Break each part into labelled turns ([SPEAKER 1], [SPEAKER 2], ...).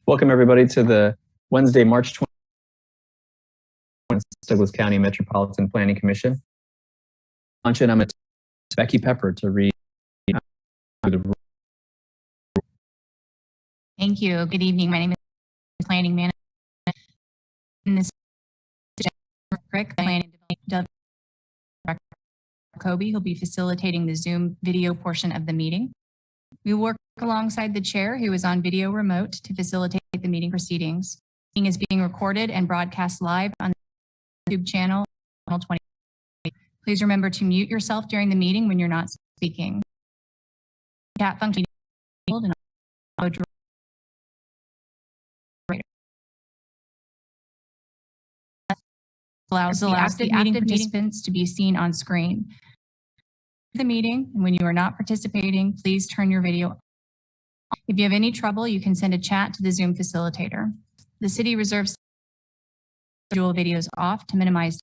[SPEAKER 1] Welcome everybody to the Wednesday, March 20th Douglas County Metropolitan Planning Commission. I'm going to Becky Pepper to read.
[SPEAKER 2] Thank you. Good evening. My name is Planning Manager. And this is Jennifer Crick, Planning Development Director Kobe, who'll be facilitating the Zoom video portion of the meeting. We work alongside the chair, who is on video remote, to facilitate the meeting proceedings. The meeting is being recorded and broadcast live on the YouTube channel 20. Please remember to mute yourself during the meeting when you're not speaking. Chat function and allows the active meeting participants to be seen on screen. The meeting, and when you are not participating, please turn your video on. If you have any trouble, you can send a chat to the Zoom facilitator. The city reserves dual videos off to minimize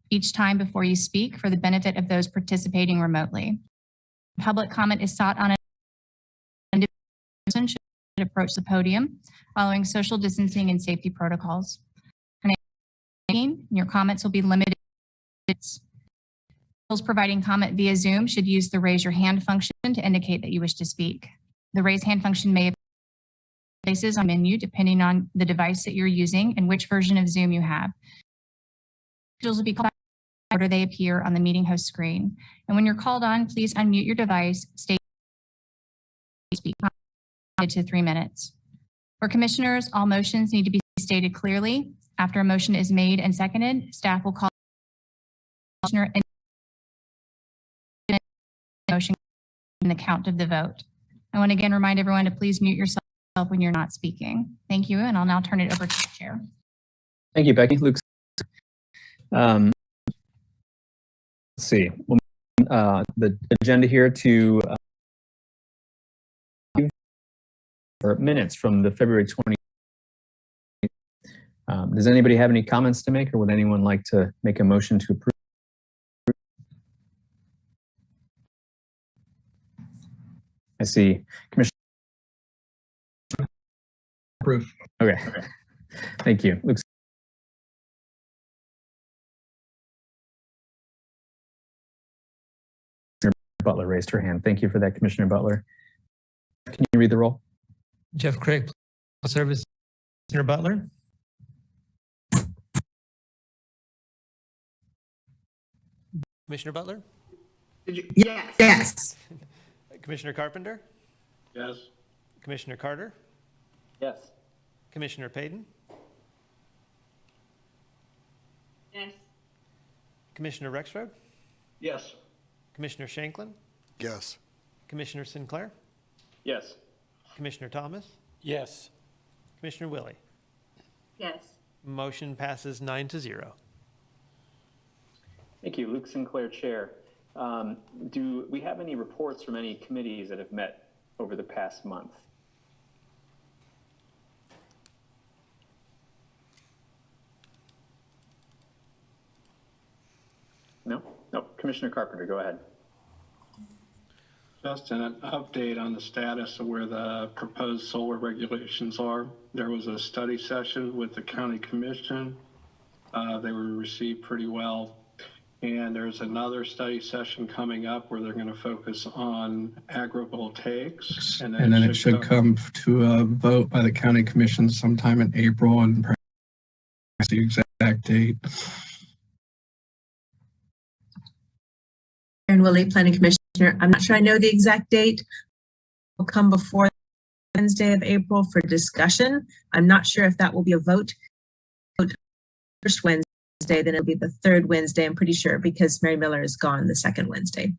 [SPEAKER 2] each time before you speak for the benefit of those participating remotely. Public comment is sought on an individual person should approach the podium following social distancing and safety protocols. Your comments will be limited. Those providing comment via Zoom should use the raise your hand function to indicate that you wish to speak. The raise hand function may appear places on menu depending on the device that you're using and which version of Zoom you have. Individuals will be called in order they appear on the meeting host screen. And when you're called on, please unmute your device, state speak to 3 minutes. For commissioners, all motions need to be stated clearly. After a motion is made and seconded, staff will call the commissioner and motion in the count of the vote. I want to again remind everyone to please mute yourself when you're not speaking. Thank you, and I'll now turn it over to the chair.
[SPEAKER 1] Thank you, Becky. Luke. Let's see. The agenda here to minutes from the February 20. Does anybody have any comments to make, or would anyone like to make a motion to approve? I see. Commissioner. Approve. Okay. Thank you. Looks Butler raised her hand. Thank you for that, Commissioner Butler. Can you read the roll?
[SPEAKER 3] Jeff Craig, Service. Commissioner Butler. Commissioner Butler?
[SPEAKER 4] Yes.
[SPEAKER 3] Commissioner Carpenter?
[SPEAKER 5] Yes.
[SPEAKER 3] Commissioner Carter?
[SPEAKER 5] Yes.
[SPEAKER 3] Commissioner Payton?
[SPEAKER 4] Yes.
[SPEAKER 3] Commissioner Rexroad?
[SPEAKER 5] Yes.
[SPEAKER 3] Commissioner Shanklin?
[SPEAKER 6] Yes.
[SPEAKER 3] Commissioner Sinclair?
[SPEAKER 5] Yes.
[SPEAKER 3] Commissioner Thomas?
[SPEAKER 6] Yes.
[SPEAKER 3] Commissioner Willie?
[SPEAKER 4] Yes.
[SPEAKER 3] Motion passes 9-0.
[SPEAKER 1] Thank you. Luke Sinclair, Chair. Do we have any reports from any committees that have met over the past month? No? No. Commissioner Carpenter, go ahead.
[SPEAKER 5] Just an update on the status of where the proposed solar regulations are. There was a study session with the county commission. They were received pretty well. And there's another study session coming up where they're going to focus on agrivoltaics.
[SPEAKER 7] And then it should come to a vote by the county commission sometime in April, and perhaps the exact date.
[SPEAKER 4] And Willie, Planning Commissioner, I'm not sure I know the exact date. Will come before Wednesday of April for discussion. I'm not sure if that will be a vote first Wednesday, then it'll be the third Wednesday, I'm pretty sure, because Mary Miller is gone the second Wednesday.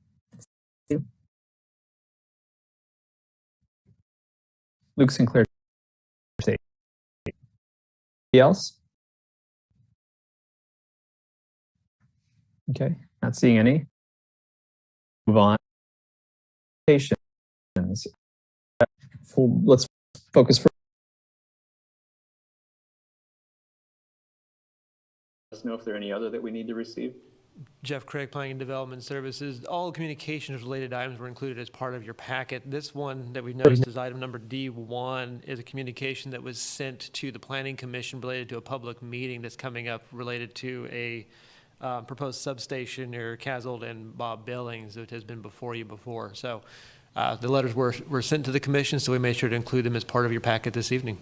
[SPEAKER 1] Luke Sinclair. Anybody else? Okay, not seeing any. Move on. Patients. Let's focus for. Let us know if there are any other that we need to receive.
[SPEAKER 3] Jeff Craig, Planning and Development Services. All communications related items were included as part of your packet. This one that we've noticed is item number D1 is a communication that was sent to the Planning Commission related to a public meeting that's coming up related to a proposed substation near Cazold and Bob Billings that has been before you before. So the letters were sent to the commission, so we made sure to include them as part of your packet this evening.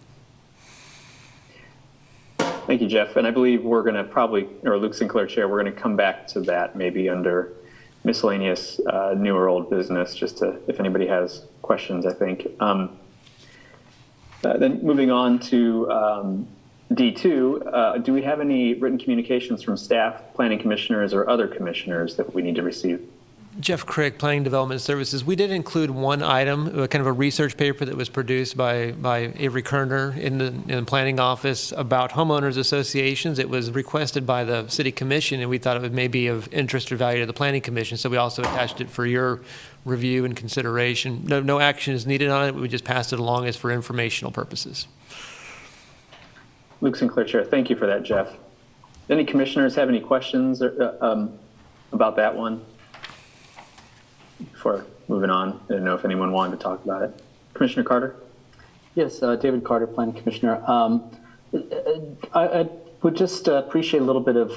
[SPEAKER 1] Thank you, Jeff. And I believe we're going to probably, or Luke Sinclair Chair, we're going to come back to that maybe under miscellaneous new or old business, just to, if anybody has questions, I think. Then moving on to D2, do we have any written communications from staff, planning commissioners, or other commissioners that we need to receive?
[SPEAKER 3] Jeff Craig, Planning and Development Services. We did include one item, kind of a research paper that was produced by Avery Kerner in the planning office about homeowners associations. It was requested by the city commission, and we thought it may be of interest or value to the planning commission. So we also attached it for your review and consideration. No action is needed on it. We just passed it along as for informational purposes.
[SPEAKER 1] Luke Sinclair Chair, thank you for that, Jeff. Any commissioners have any questions about that one? Before moving on, I didn't know if anyone wanted to talk about it. Commissioner Carter?
[SPEAKER 6] Yes, David Carter, Planning Commissioner. I would just appreciate a little bit of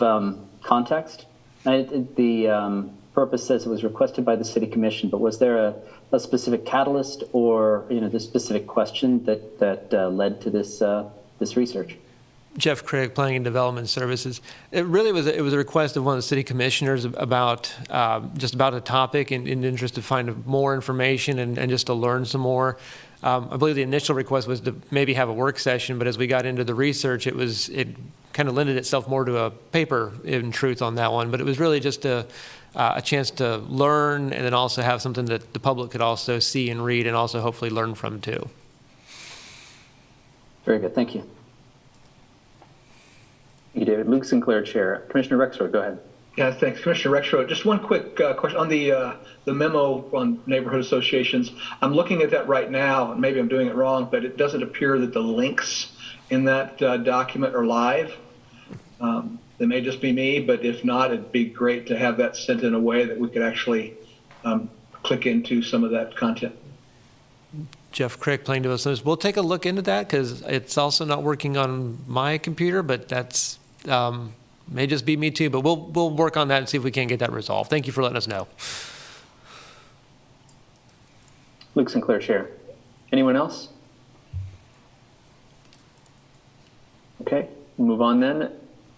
[SPEAKER 6] context. The purpose says it was requested by the City Commission, but was there a specific catalyst or the specific question that led to this research?
[SPEAKER 3] Jeff Craig, Planning and Development Services. It really was a request of one of the city commissioners about just about a topic in interest to find more information and just to learn some more. I believe the initial request was to maybe have a work session, but as we got into the research, it kind of lended itself more to a paper in truth on that one. But it was really just a chance to learn and then also have something that the public could also see and read and also hopefully learn from too.
[SPEAKER 6] Very good, thank you.
[SPEAKER 1] Thank you, David. Luke Sinclair Chair. Commissioner Rexroad, go ahead.
[SPEAKER 8] Yeah, thanks, Commissioner Rexroad. Just one quick question on the memo on neighborhood associations. I'm looking at that right now, and maybe I'm doing it wrong, but it doesn't appear that the links in that document are live. It may just be me, but if not, it'd be great to have that sent in a way that we could actually click into some of that content.
[SPEAKER 3] Jeff Craig, Planning Development Services. We'll take a look into that because it's also not working on my computer, but that's may just be me too. But we'll work on that and see if we can get that resolved. Thank you for letting us know.
[SPEAKER 1] Luke Sinclair Chair. Anyone else? Okay, we'll move on then.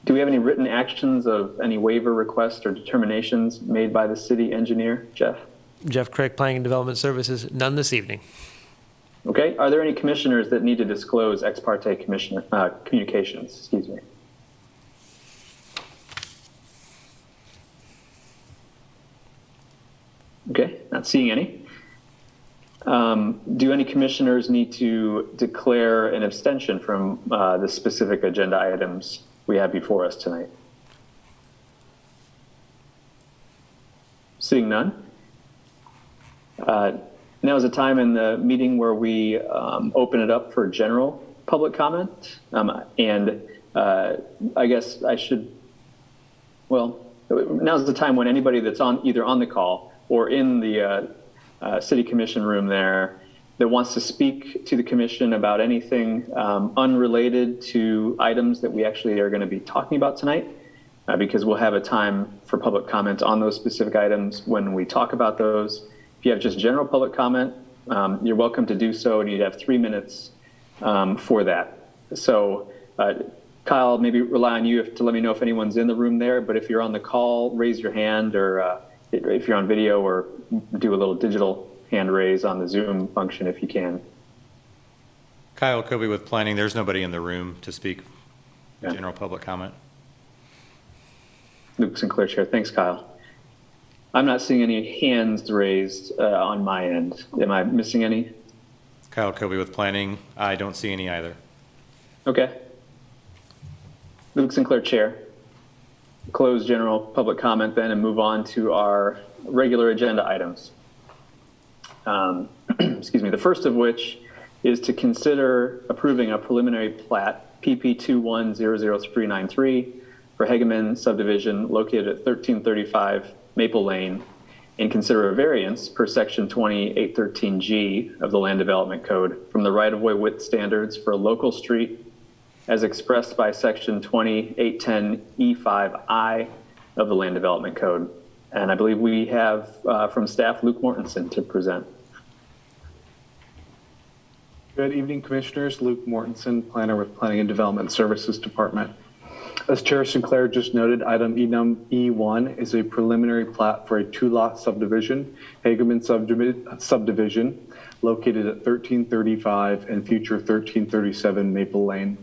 [SPEAKER 1] Do we have any written actions of any waiver requests or determinations made by the city engineer, Jeff?
[SPEAKER 3] Jeff Craig, Planning and Development Services. None this evening.
[SPEAKER 1] Okay, are there any commissioners that need to disclose ex parte communications? Excuse me. Okay, not seeing any. Do any commissioners need to declare an abstention from the specific agenda items we have before us tonight? Seeing none. Now is a time in the meeting where we open it up for general public comment. I guess I should, well, now's the time when anybody that's either on the call or in the city commission room there that wants to speak to the commission about anything unrelated to items that we actually are going to be talking about tonight, because we'll have a time for public comment on those specific items when we talk about those. If you have just general public comment, you're welcome to do so, and you'd have 3 minutes for that. So Kyle, maybe rely on you to let me know if anyone's in the room there, but if you're on the call, raise your hand, or if you're on video, or do a little digital hand raise on the Zoom function if you can.
[SPEAKER 9] Kyle Kobe with Planning. There's nobody in the room to speak
[SPEAKER 1] Yeah.
[SPEAKER 9] general public comment.
[SPEAKER 1] Luke Sinclair Chair. Thanks, Kyle. I'm not seeing any hands raised on my end. Am I missing any?
[SPEAKER 9] Kyle Kobe with Planning. I don't see any either.
[SPEAKER 1] Okay. Luke Sinclair Chair. Close general public comment then and move on to our regular agenda items. Excuse me. The first of which is to consider approving a preliminary plat PP 21-00393 for Hegeman Subdivision located at 1335 Maple Lane and consider a variance per section 2813G of the Land Development Code from the right-of-way width standards for a local street as expressed by section 2810E5I of the Land Development Code. And I believe we have from staff Luke Mortensen to present.
[SPEAKER 10] Good evening, Commissioners. Luke Mortensen, planner with Planning and Development Services Department. As Chair Sinclair just noted, item E1 is a preliminary plat for a two-lot subdivision, Hegeman Subdivision, located at 1335 and future 1337 Maple Lane.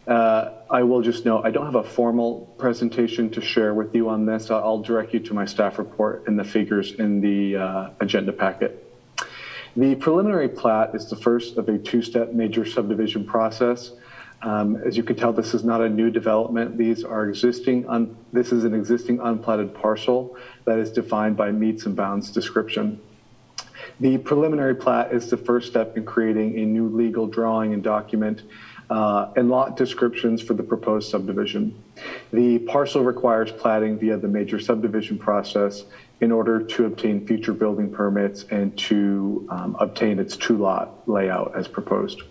[SPEAKER 10] I will just note, I don't have a formal presentation to share with you on this. I'll direct you to my staff report and the figures in the agenda packet. The preliminary plat is the first of a two-step major subdivision process. As you can tell, this is not a new development. This is an existing unplatted parcel that is defined by meets and bounds description. The preliminary plat is the first step in creating a new legal drawing and document and lot descriptions for the proposed subdivision. The parcel requires platting via the major subdivision process in order to obtain future building permits and to obtain its two-lot layout as proposed.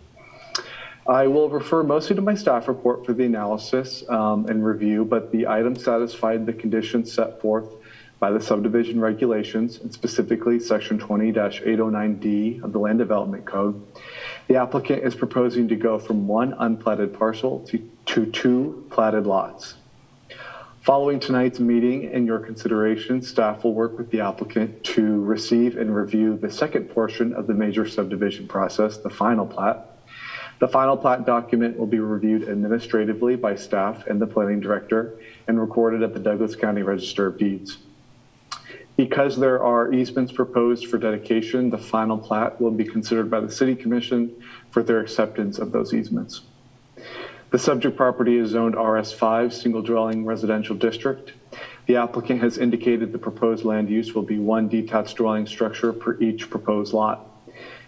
[SPEAKER 10] I will refer mostly to my staff report for the analysis and review, but the item satisfied the conditions set forth by the subdivision regulations, and specifically section 20-809D of the Land Development Code. The applicant is proposing to go from one unplatted parcel to two platted lots. Following tonight's meeting and your consideration, staff will work with the applicant to receive and review the second portion of the major subdivision process, the final plat. The final plat document will be reviewed administratively by staff and the planning director and recorded at the Douglas County Register of Deeds. Because there are easements proposed for dedication, the final plat will be considered by the City Commission for their acceptance of those easements. The subject property is zoned RS5, single dwelling residential district. The applicant has indicated the proposed land use will be one detached dwelling structure per each proposed lot.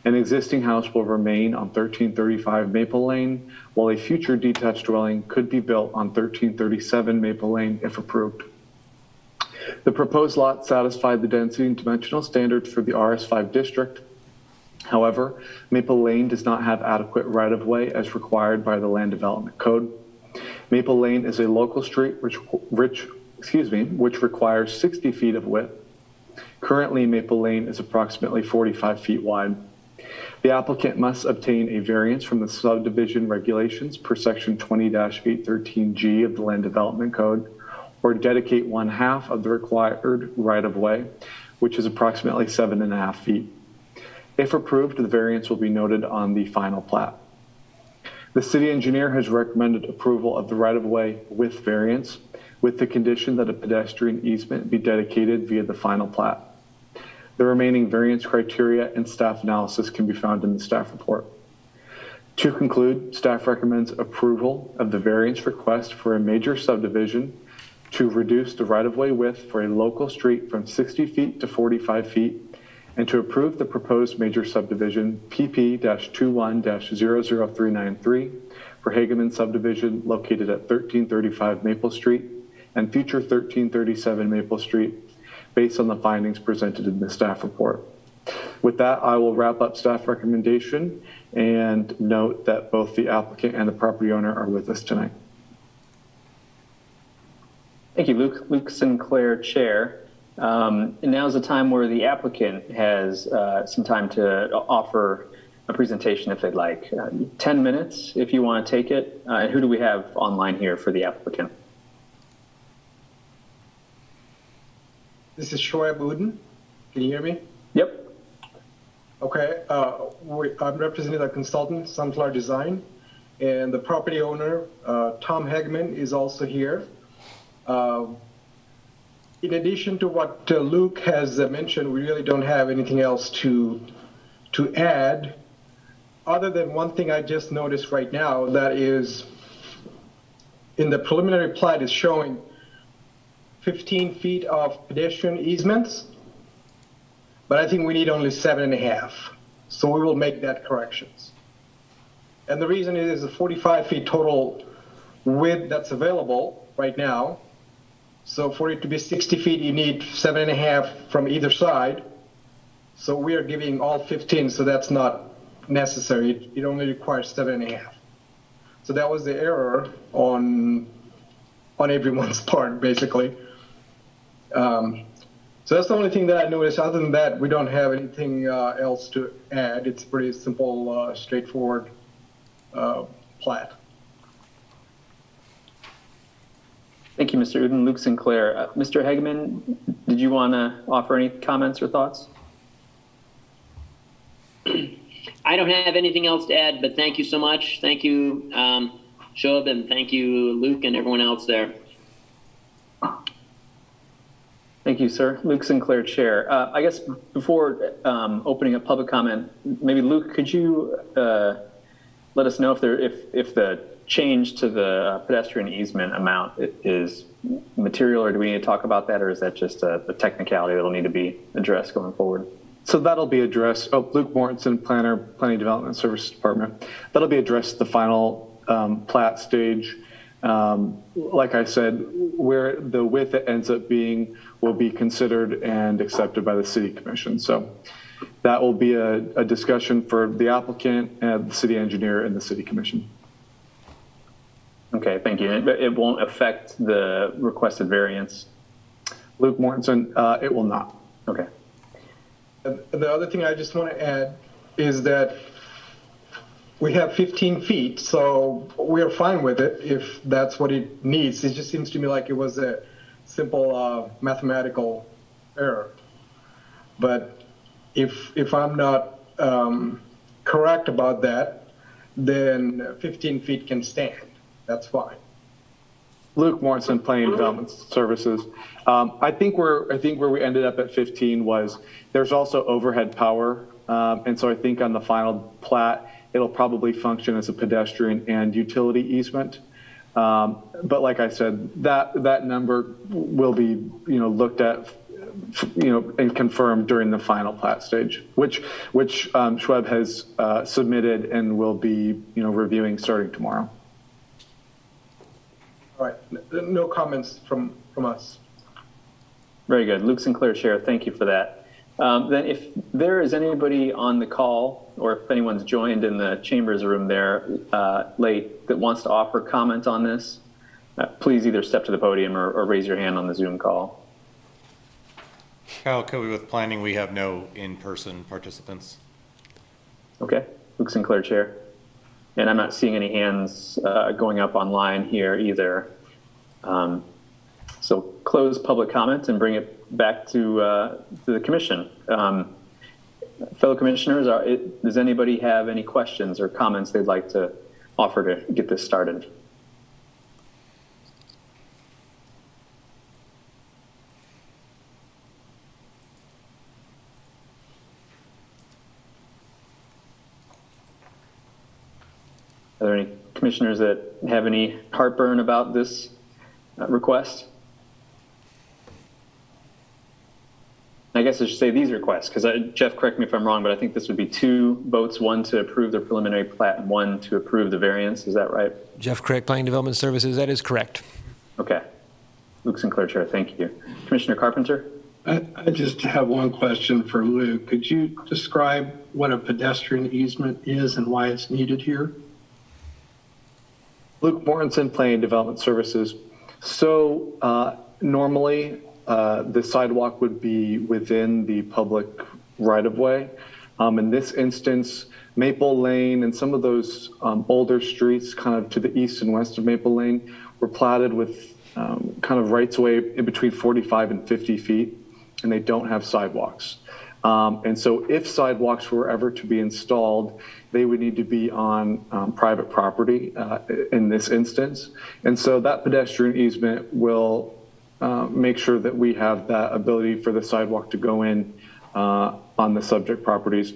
[SPEAKER 10] An existing house will remain on 1335 Maple Lane, while a future detached dwelling could be built on 1337 Maple Lane if approved. The proposed lot satisfied the density and dimensional standards for the RS5 district. However, Maple Lane does not have adequate right-of-way as required by the Land Development Code. Maple Lane is a local street which requires 60 feet of width. Currently, Maple Lane is approximately 45 feet wide. The applicant must obtain a variance from the subdivision regulations per section 20-813G of the Land Development Code, or dedicate 1/2 of the required right-of-way, which is approximately 7.5 feet. If approved, the variance will be noted on the final plat. The city engineer has recommended approval of the right-of-way with variance, with the condition that a pedestrian easement be dedicated via the final plat. The remaining variance criteria and staff analysis can be found in the staff report. To conclude, staff recommends approval of the variance request for a major subdivision to reduce the right-of-way width for a local street from 60 feet to 45 feet, and to approve the proposed major subdivision PP-21-00393 for Hegeman Subdivision located at 1335 Maple Street and future 1337 Maple Street, based on the findings presented in the staff report. With that, I will wrap up staff recommendation and note that both the applicant and the property owner are with us tonight.
[SPEAKER 1] Thank you, Luke. Luke Sinclair, Chair. And now is the time where the applicant has some time to offer a presentation if they'd like. 10 minutes if you want to take it. And who do we have online here for the applicant?
[SPEAKER 11] This is Shoaib Uden. Can you hear me?
[SPEAKER 1] Yep.
[SPEAKER 11] Okay. I'm representing the consultant, Sunflower Design, and the property owner, Tom Hegeman, is also here. In addition to what Luke has mentioned, we really don't have anything else to add, other than one thing I just noticed right now, that is in the preliminary plat is showing 15 feet of pedestrian easements, but I think we need only 7.5. So we will make that corrections. And the reason is the 45 feet total width that's available right now. So for it to be 60 feet, you need 7.5 from either side. So we are giving all 15, so that's not necessary. It only requires 7.5. So that was the error on everyone's part, basically. So that's the only thing that I noticed. Other than that, we don't have anything else to add. It's pretty simple, straightforward plat.
[SPEAKER 1] Thank you, Mr. Uden. Luke Sinclair. Mr. Hegeman, did you want to offer any comments or thoughts?
[SPEAKER 12] I don't have anything else to add, but thank you so much. Thank you, Shob, and thank you, Luke, and everyone else there.
[SPEAKER 1] Thank you, sir. Luke Sinclair, Chair. I guess before opening up public comment, maybe Luke, could you let us know if the change to the pedestrian easement amount is material, or do we need to talk about that, or is that just a technicality that'll need to be addressed going forward?
[SPEAKER 10] So that'll be addressed. Oh, Luke Mortensen, Planner, Planning Development Services Department. That'll be addressed at the final plat stage. Like I said, where the width it ends up being will be considered and accepted by the City Commission. So that will be a discussion for the applicant and the city engineer and the City Commission.
[SPEAKER 1] Okay, thank you. It won't affect the requested variance?
[SPEAKER 10] Luke Mortensen, it will not.
[SPEAKER 1] Okay.
[SPEAKER 11] The other thing I just want to add is that we have 15 feet, so we're fine with it if that's what it needs. It just seems to me like it was a simple mathematical error. But if I'm not correct about that, then 15 feet can stand. That's fine.
[SPEAKER 10] Luke Morrison, Planning Development Services. I think where we ended up at 15 was there's also overhead power, and so I think on the final plat it'll probably function as a pedestrian and utility easement. But like I said, that number will be looked at and confirmed during the final plat stage, which Schweb has submitted and will be reviewing starting tomorrow.
[SPEAKER 11] All right, no comments from us.
[SPEAKER 1] Very good. Luke Sinclair, Chair, thank you for that. Then if there is anybody on the call, or if anyone's joined in the chambers room there late that wants to offer comment on this, please either step to the podium or raise your hand on the Zoom call.
[SPEAKER 9] Kyle Kobe with Planning. We have no in-person participants.
[SPEAKER 1] Okay, Luke Sinclair, Chair. And I'm not seeing any hands going up online here either. So close public comment and bring it back to the commission. Fellow commissioners, does anybody have any questions or comments they'd like to offer to get this started? Are there any commissioners that have any heartburn about this request? I guess I should say these requests, because Jeff, correct me if I'm wrong, but I think this would be two votes, one to approve the preliminary plat and one to approve the variance. Is that right?
[SPEAKER 3] Jeff Craig, Planning Development Services, that is correct.
[SPEAKER 1] Okay. Luke Sinclair, Chair, thank you. Commissioner Carpenter?
[SPEAKER 11] I just have one question for Luke. Could you describe what a pedestrian easement is and why it's needed here?
[SPEAKER 10] Luke Mortensen, Planning Development Services. So normally the sidewalk would be within the public right-of-way. In this instance, Maple Lane and some of those older streets kind of to the east and west of Maple Lane were platted with kind of rights-of-way in between 45 and 50 feet, and they don't have sidewalks. And so if sidewalks were ever to be installed, they would need to be on private property in this instance. And so that pedestrian easement will make sure that we have that ability for the sidewalk to go in on the subject properties.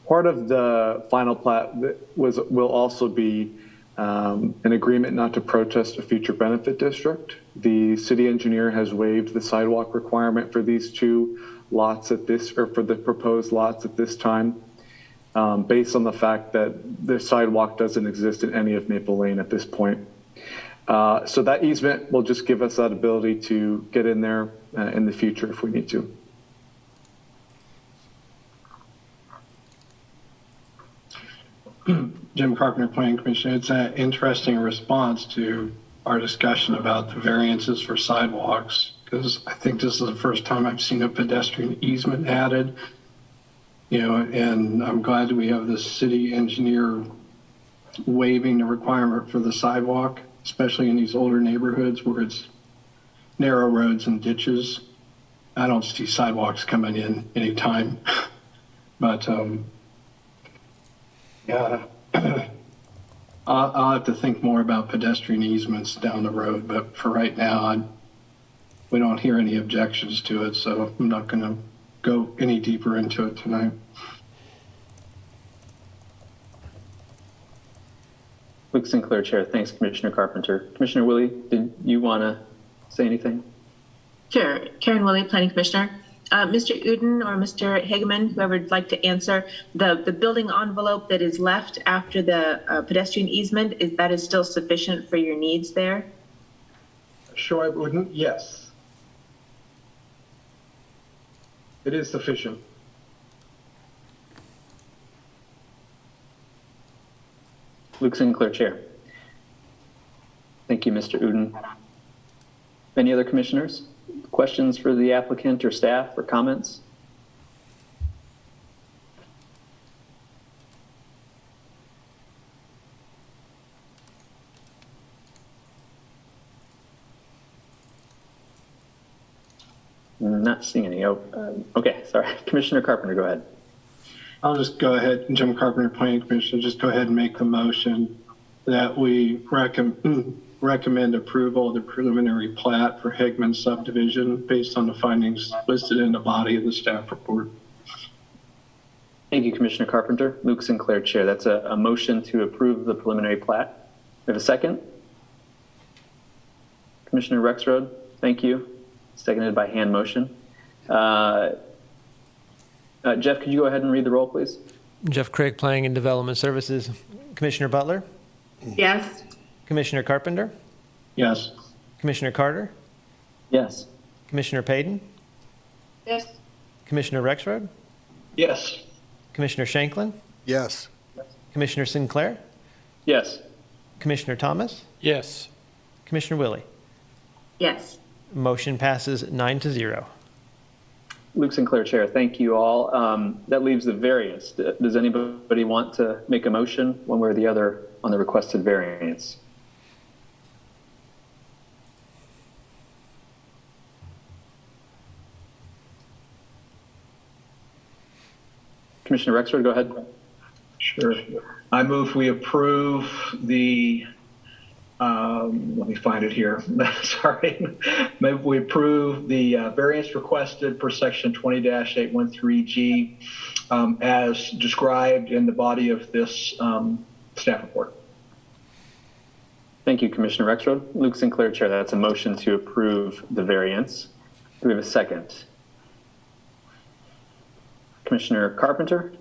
[SPEAKER 10] Part of the final plat will also be an agreement not to protest a future benefit district. The city engineer has waived the sidewalk requirement for these two lots at this, or for the proposed lots at this time, based on the fact that the sidewalk doesn't exist in any of Maple Lane at this point. So that easement will just give us that ability to get in there in the future if we need to.
[SPEAKER 5] Jim Carpenter, Planning Commission. It's an interesting response to our discussion about the variances for sidewalks, because I think this is the first time I've seen a pedestrian easement added. And I'm glad we have the city engineer waiving the requirement for the sidewalk, especially in these older neighborhoods where it's narrow roads and ditches. I don't see sidewalks coming in anytime, but yeah, I'll have to think more about pedestrian easements down the road, but for right now, we don't hear any objections to it, so I'm not going to go any deeper into it tonight.
[SPEAKER 1] Luke Sinclair, Chair. Thanks, Commissioner Carpenter. Commissioner Willie, did you want to say anything?
[SPEAKER 4] Sure. Karen Willie, Planning Commissioner. Mr. Uden or Mr. Hegeman, whoever would like to answer, the building envelope that is left after the pedestrian easement, that is still sufficient for your needs there?
[SPEAKER 11] Shoaib Uden, yes. It is sufficient.
[SPEAKER 1] Luke Sinclair, Chair. Thank you, Mr. Uden. Any other commissioners? Questions for the applicant or staff or comments? Not seeing any. Okay, sorry. Commissioner Carpenter, go ahead.
[SPEAKER 5] I'll just go ahead, Jim Carpenter, Planning Commission, just go ahead and make the motion that we recommend approval of the preliminary plat for Hegeman Subdivision based on the findings listed in the body of the staff report.
[SPEAKER 1] Thank you, Commissioner Carpenter. Luke Sinclair, Chair. That's a motion to approve the preliminary plat. We have a second? Commissioner Rexroad, thank you. Seconded by hand motion. Jeff, could you go ahead and read the roll, please?
[SPEAKER 3] Jeff Crick, Planning and Development Services. Commissioner Butler?
[SPEAKER 4] Yes.
[SPEAKER 3] Commissioner Carpenter?
[SPEAKER 5] Yes.
[SPEAKER 3] Commissioner Carter?
[SPEAKER 6] Yes.
[SPEAKER 3] Commissioner Payton?
[SPEAKER 4] Yes.
[SPEAKER 3] Commissioner Rexroad?
[SPEAKER 8] Yes.
[SPEAKER 3] Commissioner Shanklin?
[SPEAKER 13] Yes.
[SPEAKER 3] Commissioner Sinclair?
[SPEAKER 1] Yes.
[SPEAKER 3] Commissioner Thomas?
[SPEAKER 13] Yes.
[SPEAKER 3] Commissioner Willie?
[SPEAKER 4] Yes.
[SPEAKER 3] Motion passes 9-0.
[SPEAKER 1] Luke Sinclair, Chair. Thank you all. That leaves the variance. Does anybody want to make a motion one way or the other on the requested variance? Commissioner Rexford, go ahead.
[SPEAKER 8] Sure. I move we approve the, let me find it here. Sorry. Maybe we approve the variance requested per section 20-813G as described in the body of this staff report.
[SPEAKER 1] Thank you, Commissioner Rexroad. Luke Sinclair, Chair. That's a motion to approve the variance. Do we have a second? Commissioner Carpenter,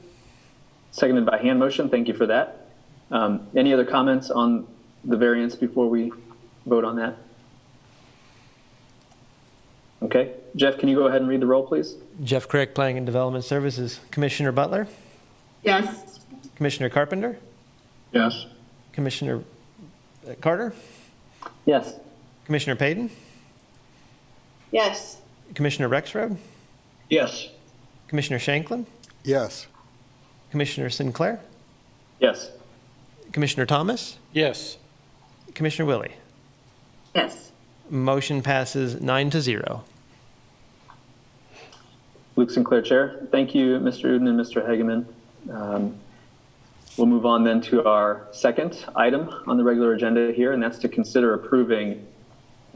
[SPEAKER 1] seconded by hand motion. Thank you for that. Any other comments on the variance before we vote on that? Okay. Jeff, can you go ahead and read the roll, please?
[SPEAKER 3] Jeff Crick, Planning and Development Services. Commissioner Butler?
[SPEAKER 4] Yes.
[SPEAKER 3] Commissioner Carpenter?
[SPEAKER 5] Yes.
[SPEAKER 3] Commissioner Carter?
[SPEAKER 6] Yes.
[SPEAKER 3] Commissioner Payton?
[SPEAKER 4] Yes.
[SPEAKER 3] Commissioner Rexroad?
[SPEAKER 8] Yes.
[SPEAKER 3] Commissioner Shanklin?
[SPEAKER 13] Yes.
[SPEAKER 3] Commissioner Sinclair?
[SPEAKER 1] Yes.
[SPEAKER 3] Commissioner Thomas?
[SPEAKER 13] Yes.
[SPEAKER 3] Commissioner Willie?
[SPEAKER 4] Yes.
[SPEAKER 3] Motion passes 9-0.
[SPEAKER 1] Luke Sinclair, Chair. Thank you, Mr. Uden and Mr. Hegeman. We'll move on then to our second item on the regular agenda here, and that's to consider approving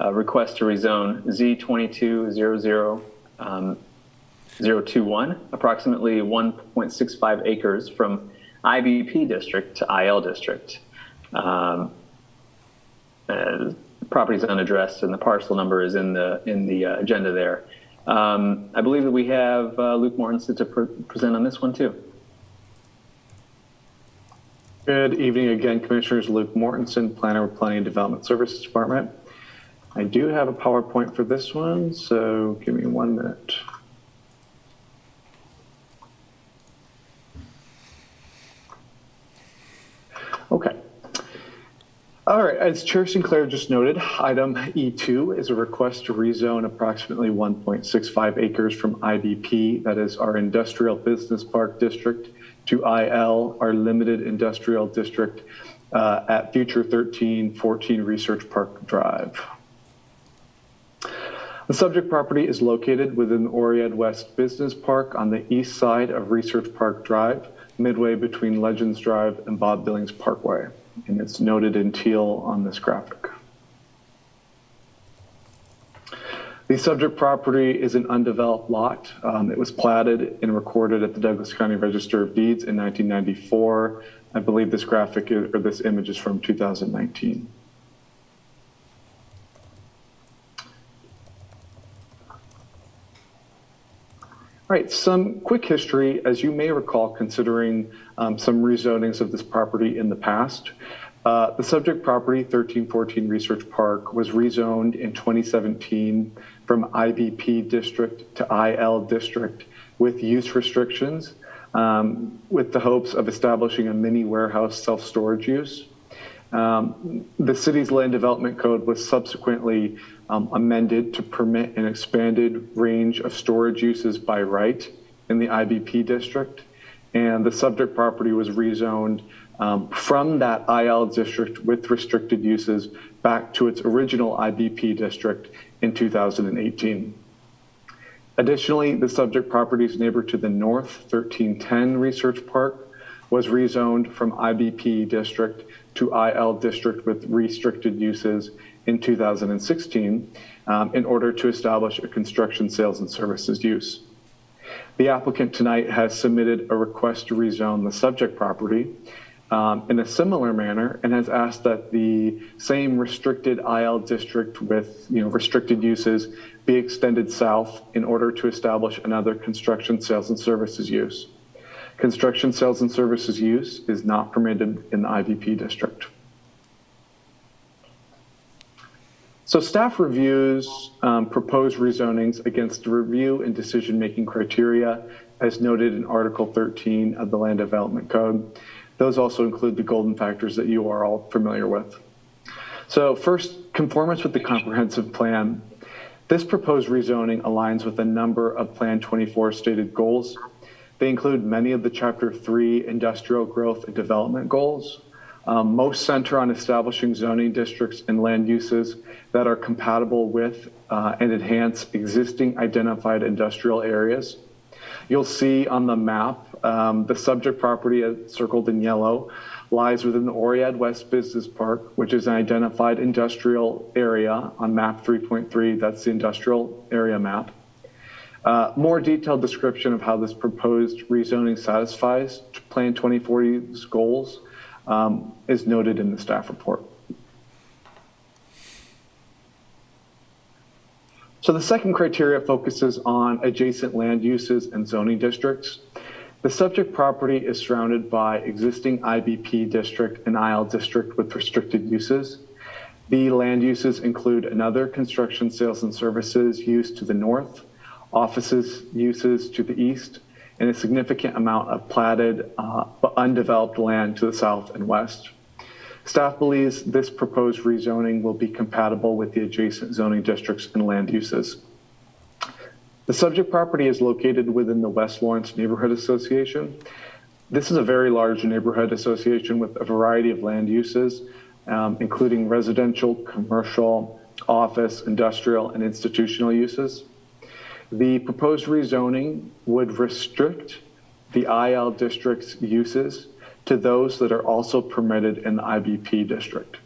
[SPEAKER 1] a request to rezone Z2200-021, approximately 1.65 acres from IBP district to IL district. The property is unaddressed, and the parcel number is in the agenda there. I believe that we have Luke Mortensen to present on this one too.
[SPEAKER 10] Good evening again, Commissioners. Luke Mortensen, Planner with Planning and Development Services Department. I do have a PowerPoint for this one, so give me 1 minute. Okay. All right, as Chair Sinclair just noted, item E2 is a request to rezone approximately 1.65 acres from IBP, that is our Industrial Business Park District, to IL, our Limited Industrial District, at future 1314 Research Park Drive. The subject property is located within the Oriad West Business Park on the east side of Research Park Drive, midway between Legends Drive and Bob Billings Parkway, and it's noted in teal on this graphic. The subject property is an undeveloped lot. It was platted and recorded at the Douglas County Register of Deeds in 1994. I believe this graphic or this image is from 2019. All right, some quick history. As you may recall, considering some rezonings of this property in the past, the subject property, 1314 Research Park, was rezoned in 2017 from IBP district to IL district with use restrictions, with the hopes of establishing a mini warehouse self-storage use. The city's land development code was subsequently amended to permit an expanded range of storage uses by right in the IBP district, and the subject property was rezoned from that IL district with restricted uses back to its original IBP district in 2018. Additionally, the subject property's neighbor to the north, 1310 Research Park, was rezoned from IBP district to IL district with restricted uses in 2016 in order to establish a construction, sales, and services use. The applicant tonight has submitted a request to rezone the subject property in a similar manner and has asked that the same restricted IL district with restricted uses be extended south in order to establish another construction, sales, and services use. Construction, sales, and services use is not permitted in the IBP district. So staff reviews proposed rezonings against the review and decision-making criteria as noted in Article 13 of the Land Development Code. Those also include the golden factors that you are all familiar with. So first, conformance with the comprehensive plan. This proposed rezoning aligns with a number of Plan 24 stated goals. They include many of the Chapter 3 industrial growth and development goals. Most center on establishing zoning districts and land uses that are compatible with and enhance existing identified industrial areas. You'll see on the map, the subject property circled in yellow lies within the Oriad West Business Park, which is an identified industrial area on map 3.3. That's the industrial area map. More detailed description of how this proposed rezoning satisfies Plan 2040's goals is noted in the staff report. So the second criteria focuses on adjacent land uses and zoning districts. The subject property is surrounded by existing IBP district and IL district with restricted uses. The land uses include another construction, sales, and services use to the north, offices uses to the east, and a significant amount of platted but undeveloped land to the south and west. Staff believes this proposed rezoning will be compatible with the adjacent zoning districts and land uses. The subject property is located within the West Lawrence Neighborhood Association. This is a very large neighborhood association with a variety of land uses, including residential, commercial, office, industrial, and institutional uses. The proposed rezoning would restrict the IL district's uses to those that are also permitted in the IBP district.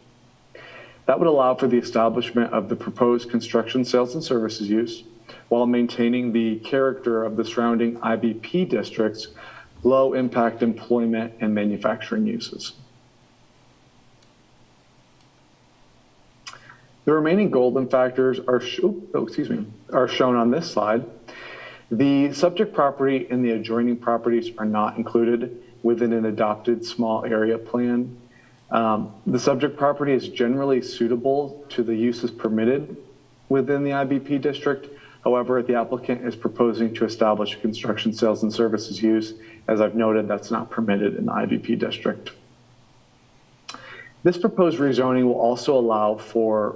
[SPEAKER 10] That would allow for the establishment of the proposed construction, sales, and services use while maintaining the character of the surrounding IBP district's low impact employment and manufacturing uses. The remaining golden factors are shown on this slide. The subject property and the adjoining properties are not included within an adopted small area plan. The subject property is generally suitable to the uses permitted within the IBP district. However, the applicant is proposing to establish a construction, sales, and services use. As I've noted, that's not permitted in the IBP district. This proposed rezoning will also allow for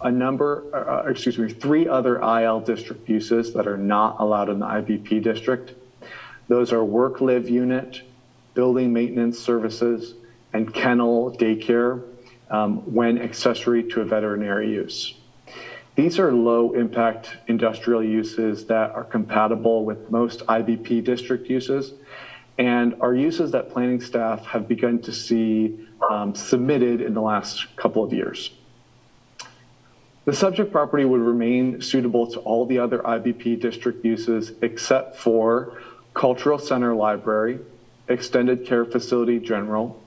[SPEAKER 10] three other IL district uses that are not allowed in the IBP district. Those are work-live unit, building maintenance services, and kennel daycare when accessory to a veterinary use. These are low-impact industrial uses that are compatible with most IBP district uses and are uses that planning staff have begun to see submitted in the last couple of years. The subject property would remain suitable to all the other IBP district uses except for cultural center library, extended care facility general,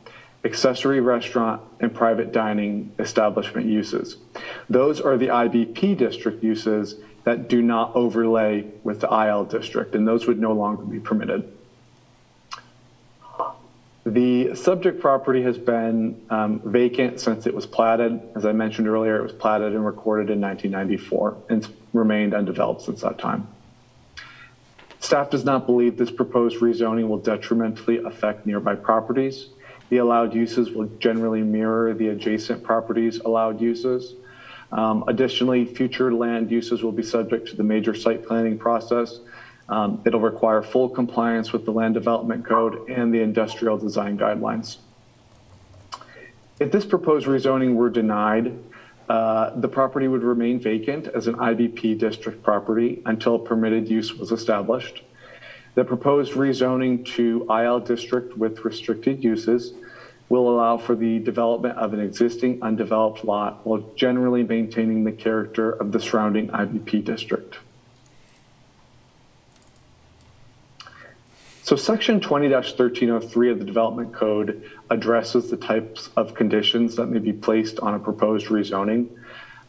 [SPEAKER 10] accessory restaurant, and private dining establishment uses. Those are the IBP district uses that do not overlay with the IL district, and those would no longer be permitted. The subject property has been vacant since it was platted. As I mentioned earlier, it was platted and recorded in 1994 and it's remained undeveloped since that time. Staff does not believe this proposed rezoning will detrimentally affect nearby properties. The allowed uses will generally mirror the adjacent properties' allowed uses. Additionally, future land uses will be subject to the major site planning process. It'll require full compliance with the land development code and the industrial design guidelines. If this proposed rezoning were denied, the property would remain vacant as an IBP district property until permitted use was established. The proposed rezoning to IL district with restricted uses will allow for the development of an existing undeveloped lot while generally maintaining the character of the surrounding IBP district. So section 20-1303 of the Development Code addresses the types of conditions that may be placed on a proposed rezoning.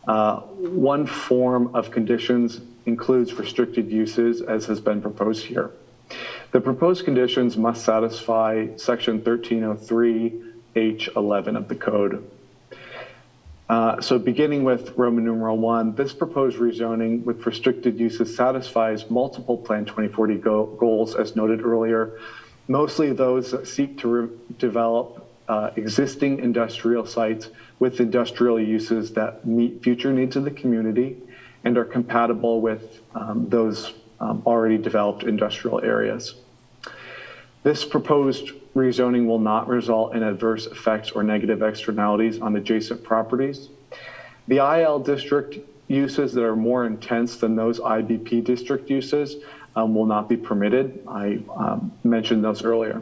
[SPEAKER 10] One form of conditions includes restricted uses, as has been proposed here. The proposed conditions must satisfy section 1303H11 of the code. So beginning with Roman numeral 1, this proposed rezoning with restricted uses satisfies multiple Plan 2040 goals as noted earlier, mostly those that seek to develop existing industrial sites with industrial uses that meet future needs of the community and are compatible with those already developed industrial areas. This proposed rezoning will not result in adverse effects or negative externalities on adjacent properties. The IL district uses that are more intense than those IBP district uses will not be permitted. I mentioned those earlier.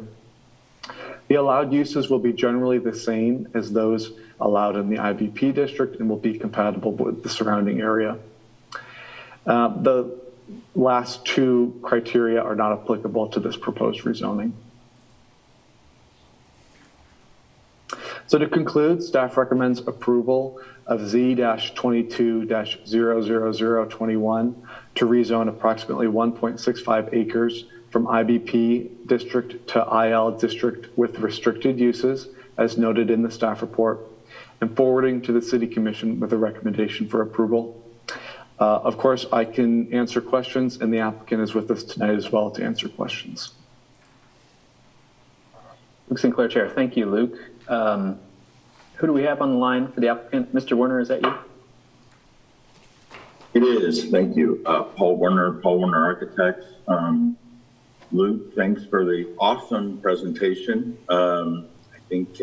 [SPEAKER 10] The allowed uses will be generally the same as those allowed in the IBP district and will be compatible with the surrounding area. The last two criteria are not applicable to this proposed rezoning. So to conclude, staff recommends approval of Z-22-00021 to rezone approximately 1.65 acres from IBP district to IL district with restricted uses, as noted in the staff report, and forwarding to the City Commission with a recommendation for approval. Of course, I can answer questions, and the applicant is with us tonight as well to answer questions.
[SPEAKER 1] Luke Sinclair, Chair. Thank you, Luke. Who do we have on the line for the applicant? Mr. Werner, is that you?
[SPEAKER 13] It is. Thank you. Paul Werner, Architects. Luke, thanks for the awesome presentation. I think,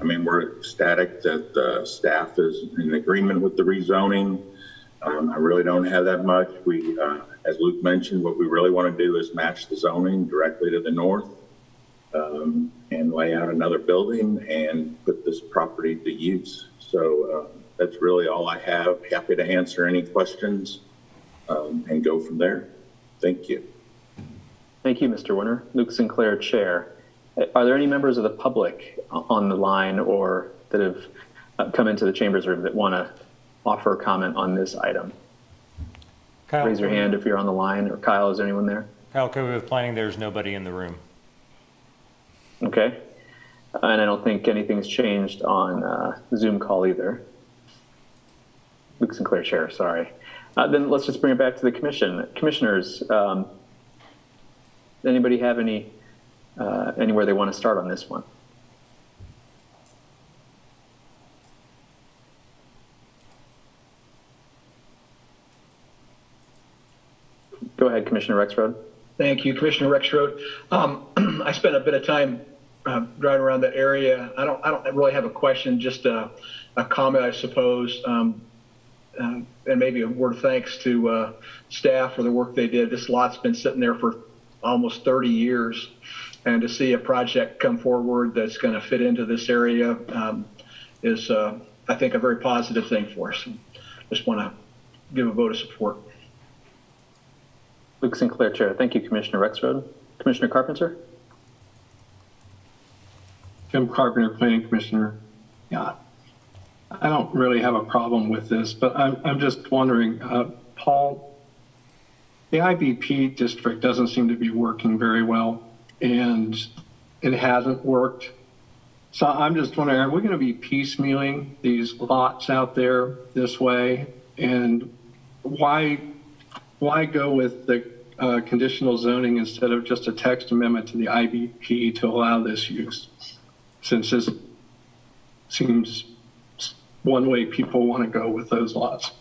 [SPEAKER 13] we're ecstatic that the staff is in agreement with the rezoning. I really don't have that much. We, as Luke mentioned, what we really want to do is match the zoning directly to the north and lay out another building and put this property to use. So that's really all I have. Happy to answer any questions and go from there. Thank you.
[SPEAKER 1] Thank you, Mr. Werner. Luke Sinclair, Chair. Are there any members of the public on the line or that have come into the chambers room that want to offer a comment on this item?
[SPEAKER 9] Kyle,
[SPEAKER 1] raise your hand if you're on the line. Or Kyle, is there anyone there?
[SPEAKER 9] Kyle Kobe with Planning, there's nobody in the room.
[SPEAKER 1] Okay. And I don't think anything's changed on the Zoom call either. Luke Sinclair, Chair, sorry. Then let's just bring it back to the commission. Commissioners, anybody have anywhere they want to start on this one? Go ahead, Commissioner Rexroad.
[SPEAKER 8] Thank you, Commissioner Rexroad. I spent a bit of time driving around that area. I don't really have a question, just a comment, I suppose, and maybe a word of thanks to staff for the work they did. This lot's been sitting there for almost 30 years, and to see a project come forward that's going to fit into this area is, I think, a very positive thing for us. Just want to give a vote of support.
[SPEAKER 1] Luke Sinclair, Chair. Thank you, Commissioner Rexroad. Commissioner Carpenter?
[SPEAKER 5] Jim Carpenter, Planning Commissioner. Yeah, I don't really have a problem with this, but I'm just wondering, Paul, the IBP district doesn't seem to be working very well, and it hasn't worked. So I'm just wondering, are we going to be piecemealing these lots out there this way? And why go with the conditional zoning instead of just a text amendment to the IBP to allow this use? Since this seems one way people want to go with those lots.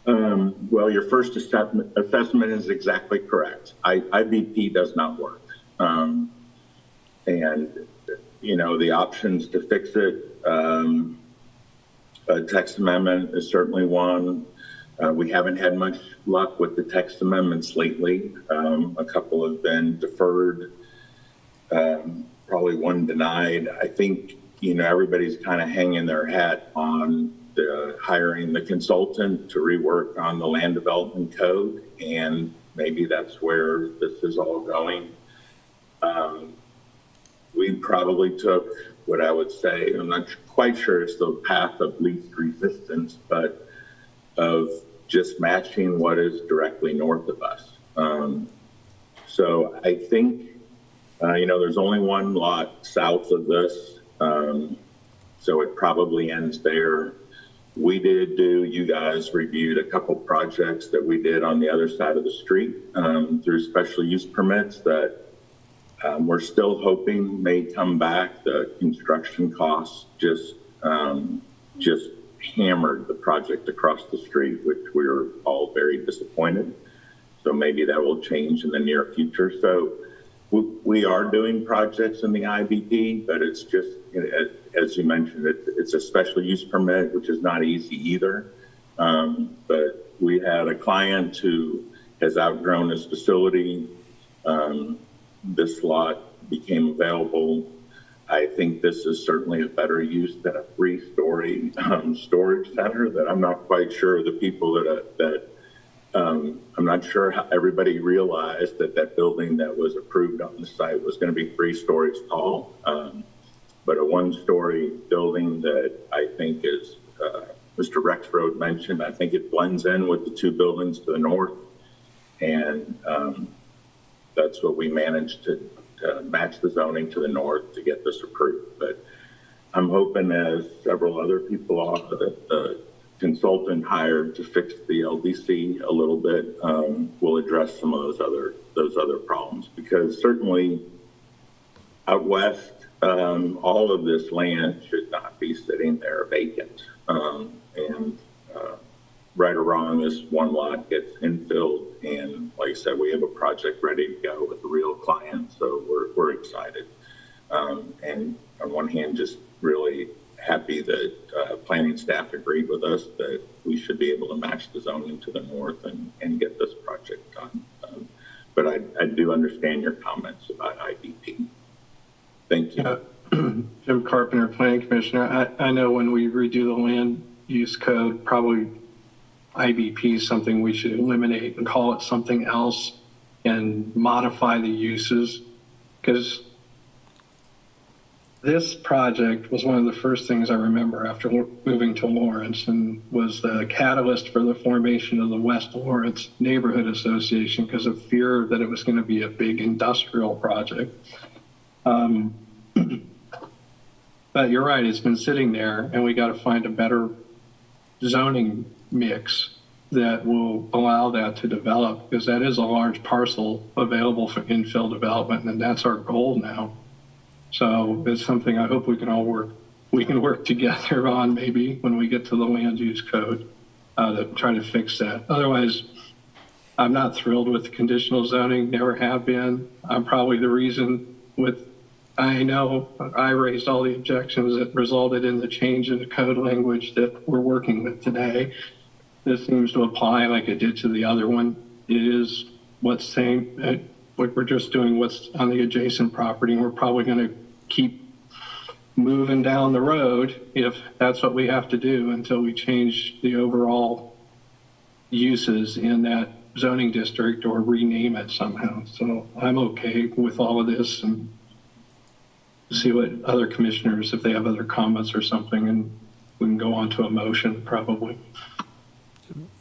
[SPEAKER 13] Well, your first assessment is exactly correct. IBP does not work. And, you know, the options to fix it, a text amendment is certainly one. We haven't had much luck with the text amendments lately. A couple have been deferred, probably one denied. I think, you know, everybody's kind of hanging their hat on hiring the consultant to rework on the land development code, and maybe that's where this is all going. We probably took what I would say, I'm not quite sure it's the path of least resistance, but of just matching what is directly north of us. So I think, you know, there's only one lot south of this, so it probably ends there. We did you guys reviewed a couple projects that we did on the other side of the street through special use permits that we're still hoping may come back. The construction costs just hammered the project across the street, which we were all very disappointed. So maybe that will change in the near future. So we are doing projects in the IBP, but it's just, as you mentioned, it's a special use permit, which is not easy either. But we had a client who has outgrown his facility. This lot became available. I think this is certainly a better use than a 3-story storage center that I'm not quite sure the people I'm not sure how everybody realized that building that was approved on the site was going to be 3 stories tall. But a 1-story building that I think is, Mr. Rexroad mentioned, I think it blends in with the 2 buildings to the north. And that's what we managed to match the zoning to the north to get this approved. But I'm hoping, as several other people are, that the consultant hired to fix the LDC a little bit will address some of those other problems, because certainly out west, all of this land should not be sitting there vacant. And right or wrong, this one lot gets infilled, and like I said, we have a project ready to go with a real client, so we're excited. And on one hand, just really happy that planning staff agreed with us that we should be able to match the zoning to the north and get this project done. But I do understand your comments about IBP. Thank you.
[SPEAKER 5] Jim Carpenter, Planning Commissioner. I know when we redo the land use code, probably IBP is something we should eliminate and call it something else and modify the uses, because this project was one of the first things I remember after moving to Lawrence, and was the catalyst for the formation of the West Lawrence Neighborhood Association because of fear that it was going to be a big industrial project. But you're right, it's been sitting there, and we got to find a better zoning mix that will allow that to develop, because that is a large parcel available for infill development, and that's our goal now. So it's something I hope we can work together on, maybe when we get to the land use code, to try to fix that. Otherwise, I'm not thrilled with the conditional zoning, never have been. I'm probably the reason I know I raised all the objections that resulted in the change in the code language that we're working with today. This seems to apply like it did to the other one. It is what's same, like we're just doing what's on the adjacent property, and we're probably going to keep moving down the road if that's what we have to do until we change the overall uses in that zoning district or rename it somehow. So I'm okay with all of this, and see what other commissioners, if they have other comments or something, and we can go on to a motion probably.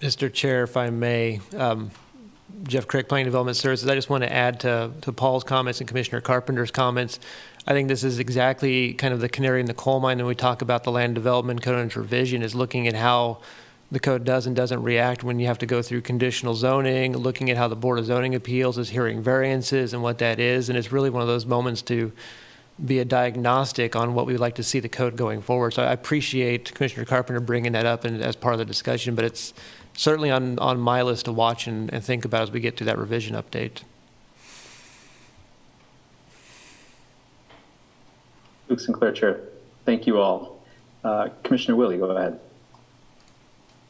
[SPEAKER 3] Mr. Chair, if I may, Jeff Crick, Planning Development Services, I just want to add to Paul's comments and Commissioner Carpenter's comments. I think this is exactly kind of the canary in the coal mine when we talk about the land development code and revision, is looking at how the code does and doesn't react when you have to go through conditional zoning, looking at how the Board of Zoning Appeals is hearing variances and what that is. And it's really one of those moments to be a diagnostic on what we would like to see the code going forward. So I appreciate Commissioner Carpenter bringing that up and as part of the discussion, but it's certainly on my list to watch and think about as we get to that revision update.
[SPEAKER 1] Luke Sinclair, Chair. Thank you all. Commissioner Willie, go ahead.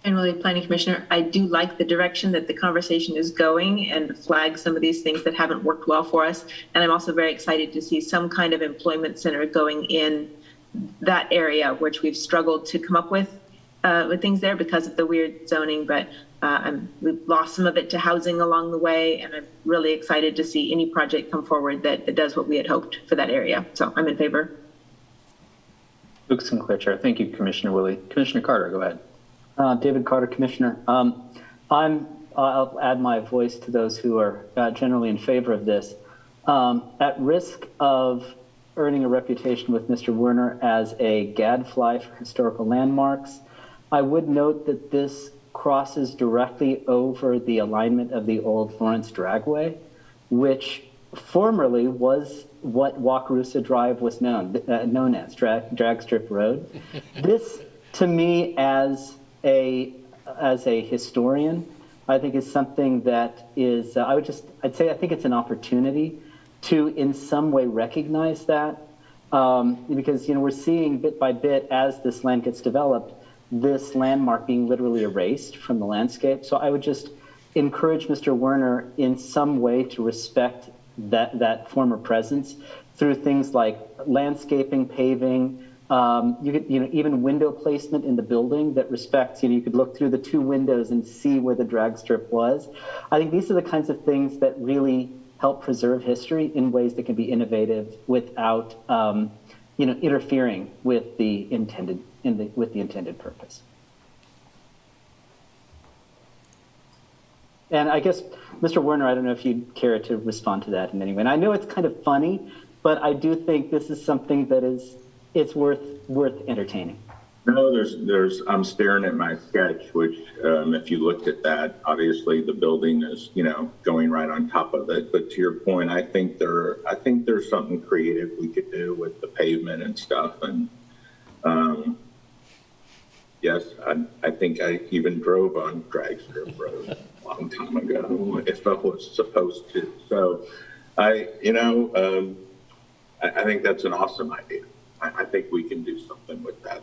[SPEAKER 4] And Willie, Planning Commissioner, I do like the direction that the conversation is going and flag some of these things that haven't worked well for us. And I'm also very excited to see some kind of employment center going in that area, which we've struggled to come up with things there because of the weird zoning. But we've lost some of it to housing along the way. And I'm really excited to see any project come forward that does what we had hoped for that area. So I'm in favor.
[SPEAKER 1] Luke Sinclair, Chair. Thank you, Commissioner Willie. Commissioner Carter, go ahead.
[SPEAKER 6] David Carter, Commissioner. I'll add my voice to those who are generally in favor of this. At risk of earning a reputation with Mr. Werner as a gadfly for historical landmarks, I would note that this crosses directly over the alignment of the old Lawrence Dragway, which formerly was what Wakarusa Drive was known as, Drag Strip Road. This, to me, as a historian, I think is something that is, I'd say I think it's an opportunity to in some way recognize that, because, we're seeing bit by bit as this land gets developed, this landmark being literally erased from the landscape. So I would just encourage Mr. Werner in some way to respect that former presence through things like landscaping, paving, you could, even window placement in the building that respects, you could look through the two windows and see where the drag strip was. I think these are the kinds of things that really help preserve history in ways that can be innovative without, interfering with the intended purpose. And I guess, Mr. Werner, I don't know if you'd care to respond to that in any way. And I know it's kind of funny, but I do think this is something that it's worth entertaining.
[SPEAKER 13] No, I'm staring at my sketch, which, if you looked at that, obviously the building is, going right on top of it. But to your point, I think there's something creative we could do with the pavement and stuff. And, yes, I think I even drove on Drag Strip Road a long time ago if I was supposed to. So I think that's an awesome idea. I think we can do something with that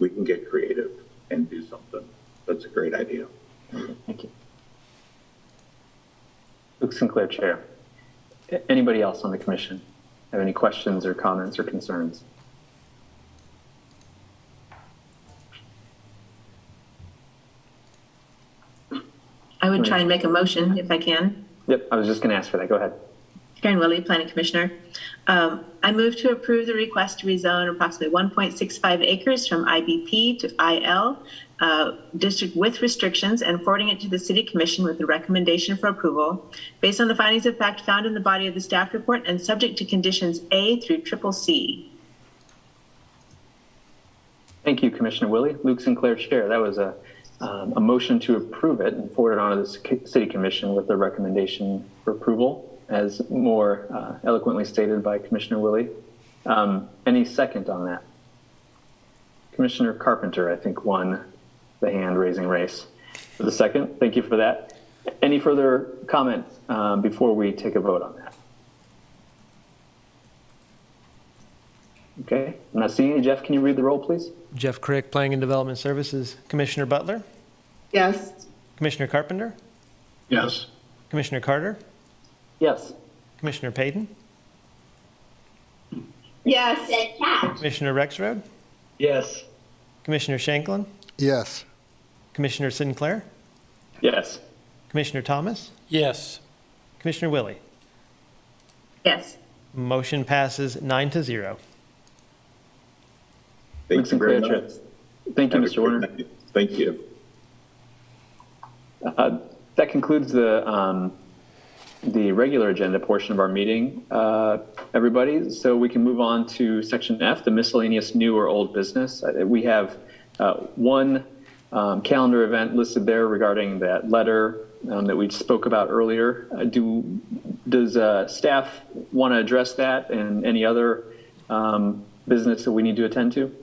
[SPEAKER 13] we can get creative and do something. That's a great idea.
[SPEAKER 6] Thank you.
[SPEAKER 1] Luke Sinclair, Chair. Anybody else on the commission have any questions or comments or concerns?
[SPEAKER 4] I would try and make a motion if I can.
[SPEAKER 1] Yep, I was just going to ask for that. Go ahead.
[SPEAKER 4] Karen Willie, Planning Commissioner. I move to approve the request to rezone approximately 1.65 acres from IBP to IL district with restrictions and forwarding it to the City Commission with a recommendation for approval based on the findings of fact found in the body of the staff report and subject to conditions A through CCC.
[SPEAKER 1] Thank you, Commissioner Willie. Luke Sinclair, Chair. That was a motion to approve it and forward it on to the City Commission with a recommendation for approval, as more eloquently stated by Commissioner Willie. Any second on that? Commissioner Carpenter, I think, won the hand-raising race for the second. Thank you for that. Any further comments before we take a vote on that? Okay, I'm not seeing any. Jeff, can you read the roll, please?
[SPEAKER 3] Jeff Crick, Planning and Development Services. Commissioner Butler?
[SPEAKER 14] Yes.
[SPEAKER 3] Commissioner Carpenter?
[SPEAKER 5] Yes.
[SPEAKER 3] Commissioner Carter?
[SPEAKER 1] Yes.
[SPEAKER 3] Commissioner Payton?
[SPEAKER 14] Yes.
[SPEAKER 3] Commissioner Rexroad?
[SPEAKER 8] Yes.
[SPEAKER 3] Commissioner Shanklin?
[SPEAKER 15] Yes.
[SPEAKER 3] Commissioner Sinclair?
[SPEAKER 1] Yes.
[SPEAKER 3] Commissioner Thomas?
[SPEAKER 15] Yes.
[SPEAKER 3] Commissioner Willie?
[SPEAKER 4] Yes.
[SPEAKER 3] Motion passes 9-0.
[SPEAKER 13] Thank you very much.
[SPEAKER 1] Thank you,
[SPEAKER 13] Have a
[SPEAKER 1] Mr.
[SPEAKER 13] great
[SPEAKER 1] Warner.
[SPEAKER 13] night. Thank you.
[SPEAKER 1] That concludes the regular agenda portion of our meeting, everybody. So we can move on to section F, the miscellaneous new or old business. We have one calendar event listed there regarding that letter that we spoke about earlier. Does staff want to address that and any other business that we need to attend to?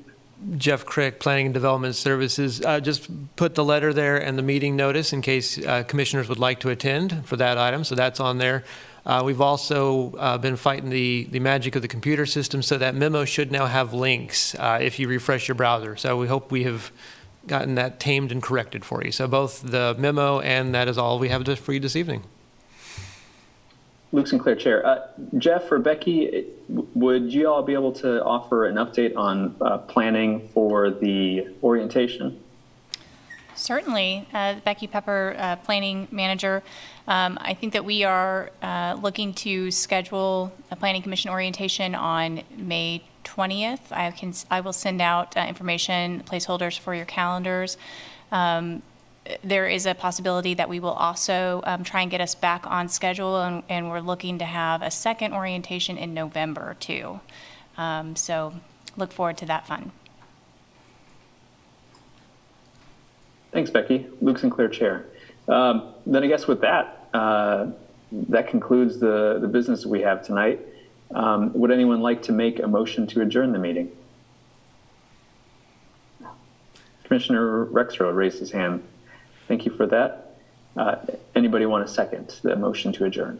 [SPEAKER 3] Jeff Crick, Planning and Development Services. Just put the letter there and the meeting notice in case commissioners would like to attend for that item. So that's on there. We've also been fighting the magic of the computer system, so that memo should now have links if you refresh your browser. So we hope we have gotten that tamed and corrected for you. So both the memo and that is all we have for you this evening.
[SPEAKER 1] Luke Sinclair, Chair. Jeff or Becky, would you all be able to offer an update on planning for the orientation?
[SPEAKER 2] Certainly. Becky Pepper, Planning Manager. I think that we are looking to schedule a Planning Commission orientation on May 20th. I will send out information, placeholders for your calendars. There is a possibility that we will also try and get us back on schedule, and we're looking to have a second orientation in November too. So look forward to that fun.
[SPEAKER 1] Thanks, Becky. Luke Sinclair, Chair. Then I guess with that, that concludes the business that we have tonight. Would anyone like to make a motion to adjourn the meeting? Commissioner Rexroad raised his hand. Thank you for that. Anybody want a second the motion to adjourn?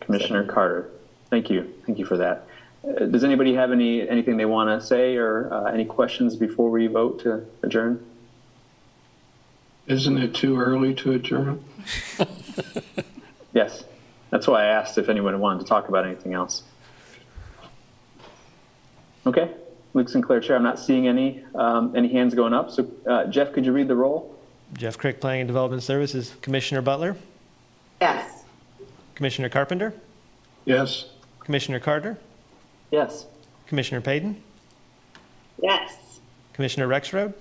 [SPEAKER 1] Commissioner Carter. Thank you. Thank you for that. Does anybody have anything they want to say or any questions before we vote to adjourn?
[SPEAKER 5] Isn't it too early to adjourn?
[SPEAKER 1] Yes. That's why I asked if anyone wanted to talk about anything else. Okay. Luke Sinclair, Chair. I'm not seeing any hands going up. So, Jeff, could you read the roll?
[SPEAKER 3] Jeff Crick, Planning and Development Services. Commissioner Butler?
[SPEAKER 14] Yes.
[SPEAKER 3] Commissioner Carpenter?
[SPEAKER 5] Yes.
[SPEAKER 3] Commissioner Carter?
[SPEAKER 6] Yes.
[SPEAKER 3] Commissioner Payton?
[SPEAKER 14] Yes.
[SPEAKER 3] Commissioner Rexroad?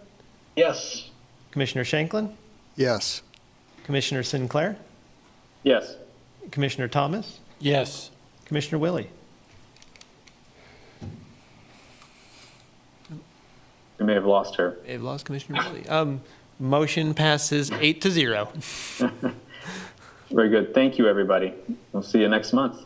[SPEAKER 8] Yes.
[SPEAKER 3] Commissioner Shanklin?
[SPEAKER 15] Yes.
[SPEAKER 3] Commissioner Sinclair?
[SPEAKER 1] Yes.
[SPEAKER 3] Commissioner Thomas?
[SPEAKER 15] Yes.
[SPEAKER 3] Commissioner Willie?
[SPEAKER 1] We may have lost her.
[SPEAKER 3] They've lost Commissioner Willie. Motion passes 8-0.
[SPEAKER 1] Very good. Thank you, everybody. We'll see you next month.